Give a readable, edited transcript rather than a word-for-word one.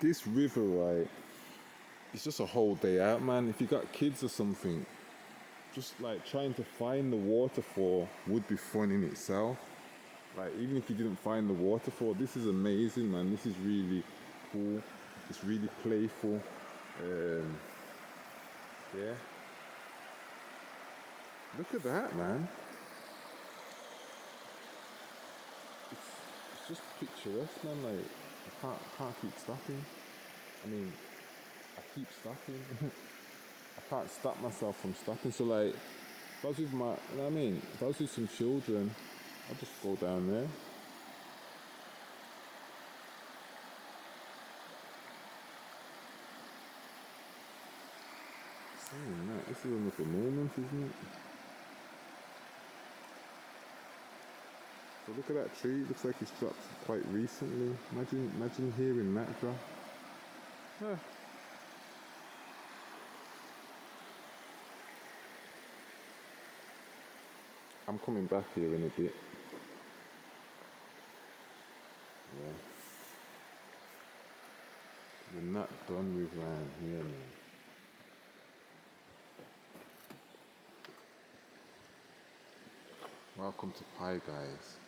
this river, right, it's just a whole day out, man. If you got kids or something, just like trying to find the waterfall would be fun in itself. Like even if you didn't find the waterfall, this is amazing, man. This is really cool. It's really playful. Yeah. Look at that, man. It's just picturesque, man. Like I can't keep stopping. I mean, I keep stopping. I can't stop myself from stopping. So like, if I was with my, you know what I mean? If I was with some children, I'd just go down there. Saying that, this is one of the moments, isn't it? So look at that tree. It looks like it's dropped quite recently. Imagine hearing that drop. Huh. I'm coming back here in a bit. Yeah. We're not done with round here, man. Welcome to Pi, guys.